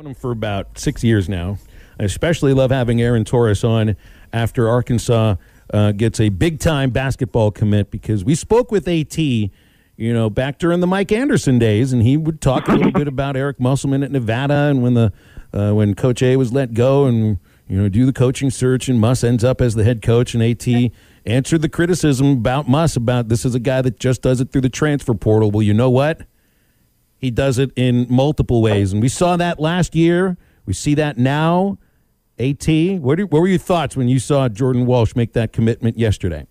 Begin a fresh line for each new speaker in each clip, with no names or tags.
known him for about 6 years now. I especially love having Aaron Torres on after Arkansas gets a big-time basketball commit, because we spoke with AT, back during the Mike Anderson days, and he would talk a little bit about Eric Musselman at Nevada and when Coach A was let go and, do the coaching search, and Muss ends up as the head coach, and AT answered the criticism about Muss about this is a guy that just does it through the transfer portal. Well, you know what? He does it in multiple ways, and we saw that last year. We see that now. AT, what were your thoughts when you saw Jordan Walsh make that commitment yesterday?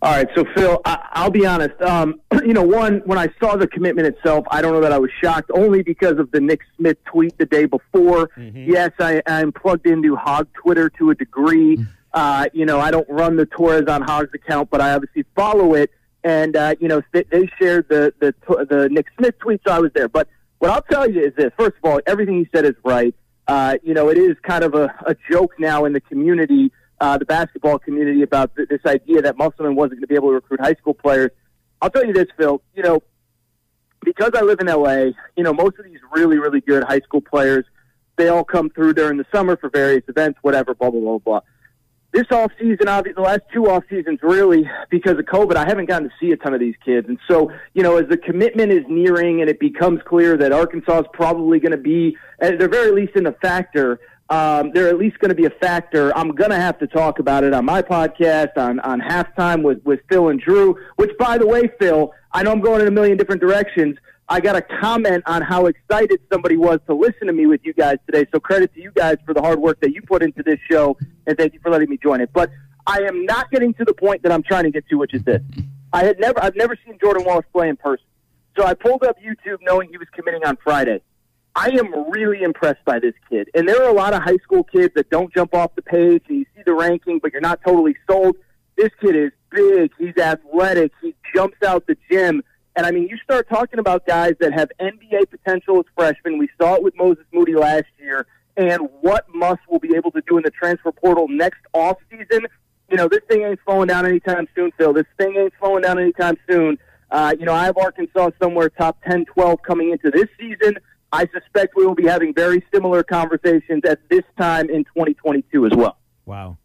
All right, so Phil, I'll be honest. When I saw the commitment itself, I don't know that I was shocked, only because of the Nick Smith tweet the day before. Mm-hmm. Yes, I'm plugged into Hog Twitter to a degree. I don't run the Torres on Hogs account, but I obviously follow it. And they shared the Nick Smith tweet, so I was there. But what I'll tell you is this: first of all, everything he said is right. It is kind of a joke now in the community, the basketball community, about this idea that Musselman wasn't going to be able to recruit high school players. I'll tell you this, Phil, because I live in L.A., most of these really, really good high school players, they all come through during the summer for various events, whatever, blah, blah, blah, blah. This offseason, obviously, the last two off seasons, really, because of COVID, I haven't gotten to see a ton of these kids. And so, as the commitment is nearing and it becomes clear that Arkansas is probably going to be, at the very least in the factor, they're at least going to be a factor, I'm going to have to talk about it on my podcast, on Halftime with Phil and Drew, which, by the way, Phil, I know I'm going in a million different directions. I got a comment on how excited somebody was to listen to me with you guys today. So credit to you guys for the hard work that you put into this show, and thank you for letting me join it. But I am not getting to the point that I'm trying to get to, which is this. I've never seen Jordan Walsh play in person. So I pulled up YouTube knowing he was committing on Friday. I am really impressed by this kid. And there are a lot of high school kids that don't jump off the page, and you see the ranking, but you're not totally sold. This kid is big. He's athletic. He jumps out the gym. And, you start talking about guys that have NBA potential as freshmen. We saw it with Moses Moody last year. And what Muss will be able to do in the transfer portal next offseason, this thing ain't slowing down anytime soon, Phil. This thing ain't slowing down anytime soon. I have Arkansas somewhere top 10, 12 coming into this season. I suspect we will be having very similar conversations at this time in 2022 as well.
Wow.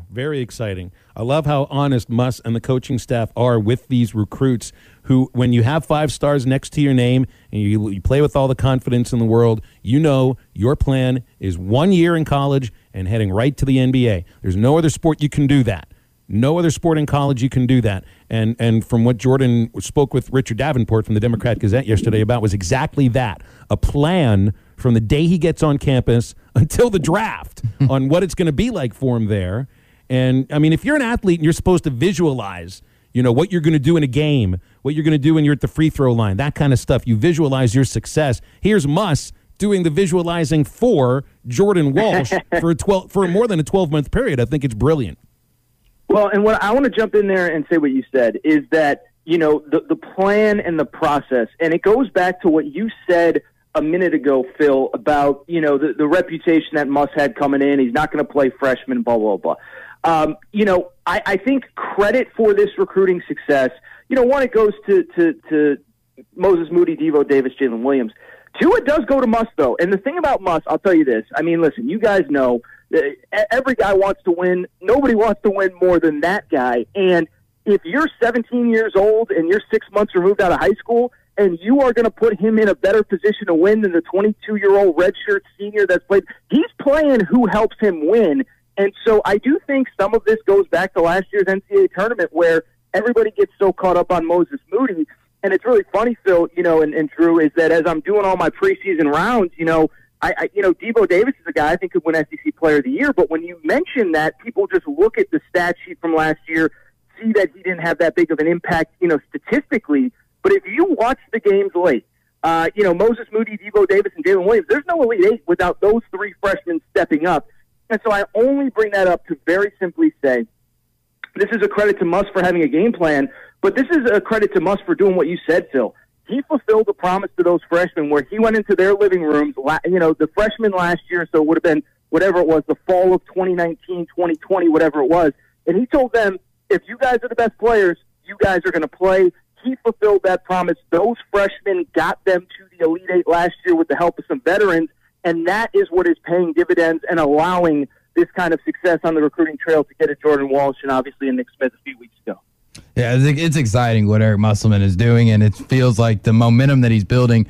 Very exciting. I love how honest Muss and the coaching staff are with these recruits who, when you have 5 stars next to your name and you play with all the confidence in the world, your plan is 1 year in college and heading right to the NBA. There's no other sport you can do that. No other sport in college you can do that. And from what Jordan spoke with Richard Davenport from the Democrat Gazette yesterday about was exactly that, a plan from the day he gets on campus until the draft on what it's going to be like for him there. And, if you're an athlete and you're supposed to visualize, what you're going to do in a game, what you're going to do when you're at the free throw line, that kind of stuff, you visualize your success. Here's Muss doing the visualizing for Jordan Walsh for more than a 12-month period. I think it's brilliant.
Well, and what I want to jump in there and say what you said is that, the plan and the process, and it goes back to what you said a minute ago, Phil, about, the reputation that Muss had coming in. He's not going to play freshman, blah, blah, blah. I think credit for this recruiting success, one, it goes to Moses Moody, Devo Davis, Jalen Williams. 2, it does go to Muss, though. And the thing about Muss, I'll tell you this. Listen, you guys know every guy wants to win. Nobody wants to win more than that guy. And if you're 17 years old and you're 6 months removed out of high school, and you are going to put him in a better position to win than the 22-year-old redshirt senior that's played, he's playing who helps him win. And so I do think some of this goes back to last year's NCAA tournament where everybody gets so caught up on Moses Moody. And it's really funny, Phil, and Drew, is that as I'm doing all my preseason rounds, Devo Davis is a guy I think could win SEC Player of the Year. But when you mention that, people just look at the stat sheet from last year, see that he didn't have that big of an impact, statistically. But if you watch the games late, Moses Moody, Devo Davis, and Jalen Williams, there's no Elite Eight without those 3 freshmen stepping up. And so I only bring that up to very simply say, this is a credit to Muss for having a game plan, but this is a credit to Muss for doing what you said, Phil. He fulfilled the promise to those freshmen where he went into their living rooms, the freshmen last year, so it would have been whatever it was, the fall of 2019, 2020, whatever it was. And he told them, if you guys are the best players, you guys are going to play. He fulfilled that promise. Those freshmen got them to the Elite Eight last year with the help of some veterans. And that is what is paying dividends and allowing this kind of success on the recruiting trail to get a Jordan Walsh and obviously a Nick Smith a few weeks ago.
Yeah, it's exciting what Eric Musselman is doing, and it feels like the momentum that he's building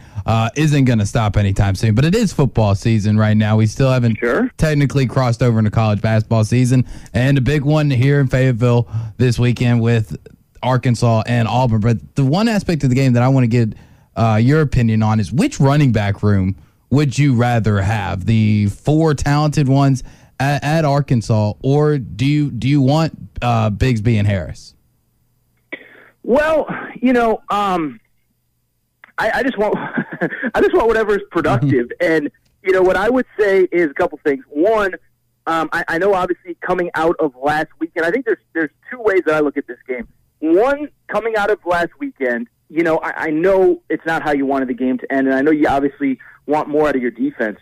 isn't going to stop anytime soon. But it is football season right now. We still haven't technically crossed over into college basketball season, and a big one here in Fayetteville this weekend with Arkansas and Auburn. But the one aspect of the game that I want to get your opinion on is which running back room would you rather have? The 4 talented ones at Arkansas, or do you want Bigsby and Harris?
Well, I just want I just want whatever is productive. And what I would say is a couple things. One, I know obviously coming out of last weekend, I think there's 2 ways that I look at this game. One, coming out of last weekend, I know it's not how you wanted the game to end, and I know you obviously want more out of your defense.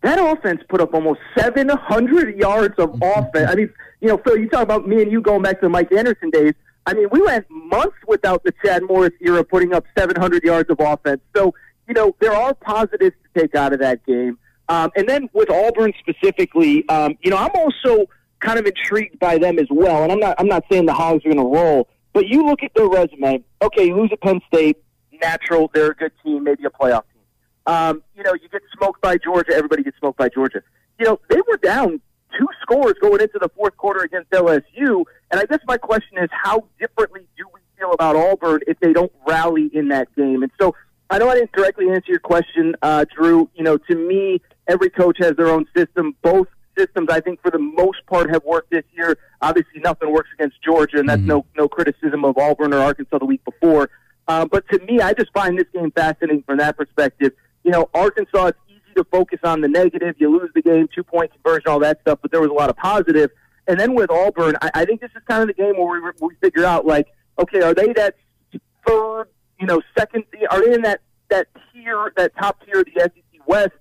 That offense put up almost 700 yards of offense. I mean, Phil, you talk about me and you going back to the Mike Anderson days. I mean, we went months without the Chad Morris era putting up 700 yards of offense. So, there are positives to take out of that game. And then with Auburn specifically, I'm also kind of intrigued by them as well. And I'm not saying the Hogs are going to roll, but you look at their resume. Okay, you lose at Penn State, natural. They're a good team, maybe a playoff team. You get smoked by Georgia. Everybody gets smoked by Georgia. They were down 2 scores going into the fourth quarter against LSU. And I guess my question is, how differently do we feel about Auburn if they don't rally in that game? And so I know I didn't directly answer your question, Drew. To me, every coach has their own system. Both systems, I think, for the most part, have worked this year. Obviously, nothing works against Georgia, and that's no criticism of Auburn or Arkansas the week before. But to me, I just find this game fascinating from that perspective. Arkansas, it's easy to focus on the negative. You lose the game, 2-point conversion, all that stuff, but there was a lot of positive. And then with Auburn, I think this is kind of the game where we figure out, okay, are they that third, second, are they in that tier, that top tier of the SEC West,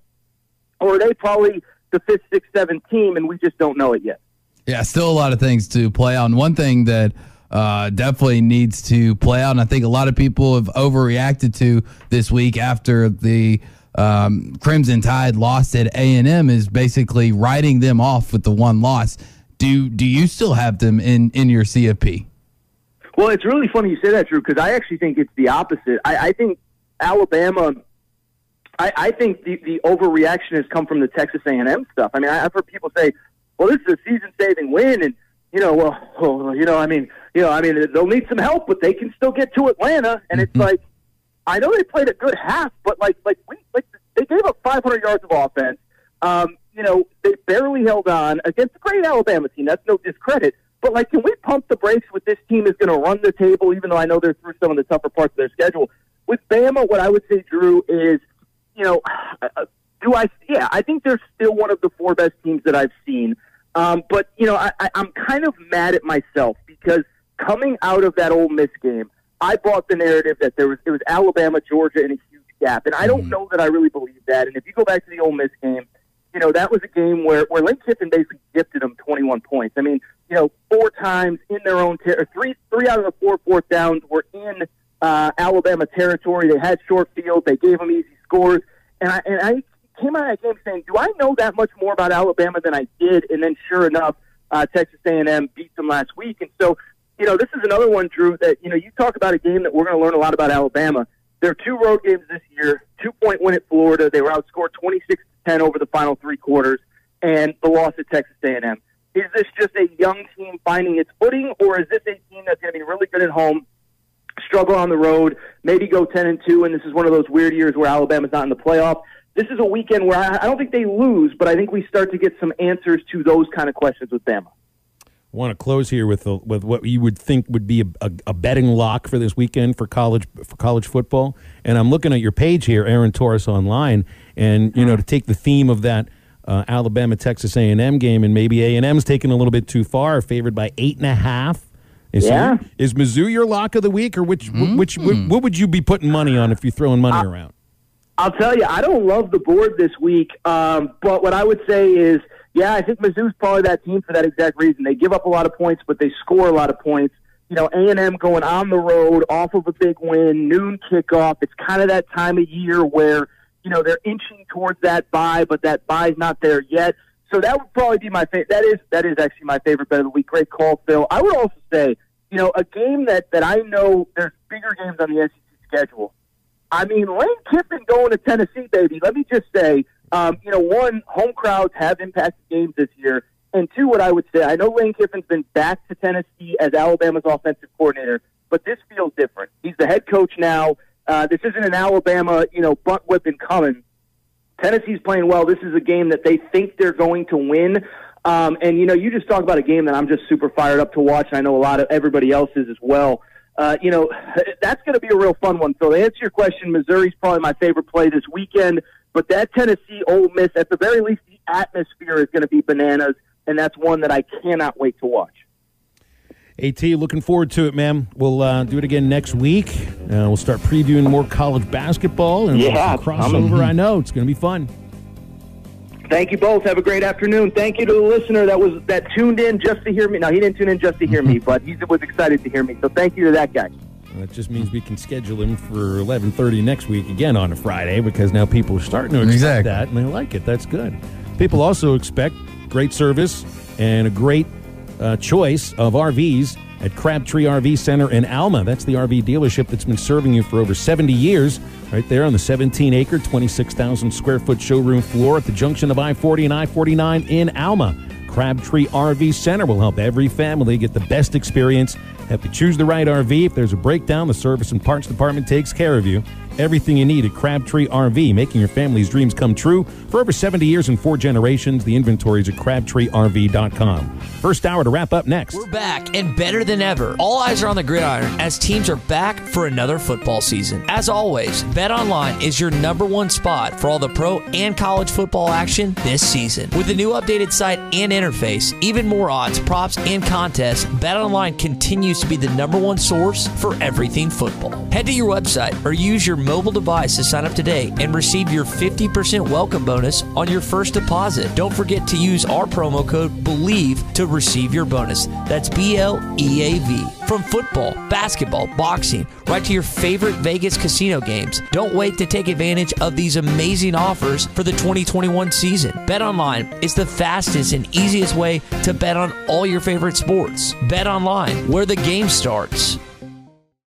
or are they probably the 5th, 6th, 7th team, and we just don't know it yet?
Yeah, still a lot of things to play on. One thing that definitely needs to play out, and I think a lot of people have overreacted to this week after the Crimson Tide lost at A&M, is basically writing them off with the 1 loss. Do you still have them in your CFP?
Well, it's really funny you say that, Drew, because I actually think it's the opposite. I think Alabama, I think the overreaction has come from the Texas A&M stuff. I mean, I've heard people say, well, this is a season-saving win, and, they'll need some help, but they can still get to Atlanta. And it's like, I know they played a good half, but they gave up 500 yards of offense. They barely held on against a great Alabama team. That's no discredit. But, can we pump the brakes with this team is going to run the table, even though I know they're through some of the tougher parts of their schedule? With Bama, what I would say, Drew, is, I think they're still one of the 4 best teams that I've seen. But I'm kind of mad at myself because coming out of that Ole Miss game, I bought the narrative that it was Alabama, Georgia, and a huge gap. And I don't know that I really believe that. And if you go back to the Ole Miss game, that was a game where Lane Kiffin basically gifted them 21 points. I mean, 4 times in their own three out of the 4 fourth downs were in Alabama territory. They had short field. They gave them easy scores. And I came out of that game saying, do I know that much more about Alabama than I did? And then sure enough, Texas A&M beat them last week. And so, this is another one, Drew, that, you talk about a game that we're going to learn a lot about Alabama. There are 2 road games this year, 2-point win at Florida. They were outscored 26-10 over the final 3 quarters, and the loss at Texas A&M. Is this just a young team finding its footing, or is this a team that's going to be really good at home, struggle on the road, maybe go 10-2, and this is one of those weird years where Alabama's not in the playoff? This is a weekend where I don't think they lose, but I think we start to get some answers to those kind of questions with Bama.
I want to close here with what you would think would be a betting lock for this weekend for college football. And I'm looking at your page here, Aaron Torres Online, and to take the theme of that Alabama Texas A&M game, and maybe A&M's taken a little bit too far, favored by 8.5. Is Mizzou your lock of the week, or what would you be putting money on if you're throwing money around?
I'll tell you, I don't love the board this week, but what I would say is, I think Mizzou's probably that team for that exact reason. They give up a lot of points, but they score a lot of points. A&M going on the road off of a big win, noon kickoff. It's kind of that time of year where, they're inching towards that bye, but that bye's not there yet. So that would probably be my favorite. That is actually my favorite bet of the week. Great call, Phil. I would also say, a game that I know there's bigger games on the SEC schedule. I mean, Lane Kiffin going to Tennessee, baby. Let me just say, one, home crowds have impacted games this year. And two, what I would say, I know Lane Kiffin's been back to Tennessee as Alabama's offensive coordinator, but this feels different. He's the head coach now. This isn't an Alabama, butt whipping coming. Tennessee's playing well. This is a game that they think they're going to win. And, you just talk about a game that I'm just super fired up to watch, and I know a lot of everybody else is as well. That's going to be a real fun one. So to answer your question, Missouri's probably my favorite play this weekend. But that Tennessee-Ole Miss, at the very least, the atmosphere is going to be bananas, and that's one that I cannot wait to watch.
AT, looking forward to it, man. We'll do it again next week. We'll start previewing more college basketball and some crossover. I know it's going to be fun.
Thank you both. Have a great afternoon. Thank you to the listener that tuned in just to hear me. No, he didn't tune in just to hear me, but he was excited to hear me. So thank you to that guy.
Well, that just means we can schedule him for 11:30 next week again on a Friday, because now people are starting to expect that, and they like it. That's good. People also expect great service and a great choice of RVs at Crabtree RV Center in Alma. That's the RV dealership that's been serving you for over 70 years, right there on the 17-acre, 26,000-square-foot showroom floor at the junction of I-40 and I-49 in Alma. Crabtree RV Center will help every family get the best experience. Help you choose the right RV. If there's a breakdown, the service and parts department takes care of you. Everything you need at Crabtree RV, making your family's dreams come true. For over 70 years and 4 generations, the inventory is at CrabtreeRV.com. First hour to wrap up next.
We're back and better than ever. All eyes are on the gridiron as teams are back for another football season. As always, BetOnline is your #1 spot for all the pro and college football action this season. With the new updated site and interface, even more odds, props, and contests, BetOnline continues to be the #1 source for everything football. Head to your website or use your mobile device to sign up today and receive your 50% welcome bonus on your first deposit. Don't forget to use our promo code BELIEVE to receive your bonus. That's BLEAV. From football, basketball, boxing, right to your favorite Vegas casino games. Don't wait to take advantage of these amazing offers for the 2021 season. BetOnline is the fastest and easiest way to bet on all your favorite sports. BetOnline, where the game starts.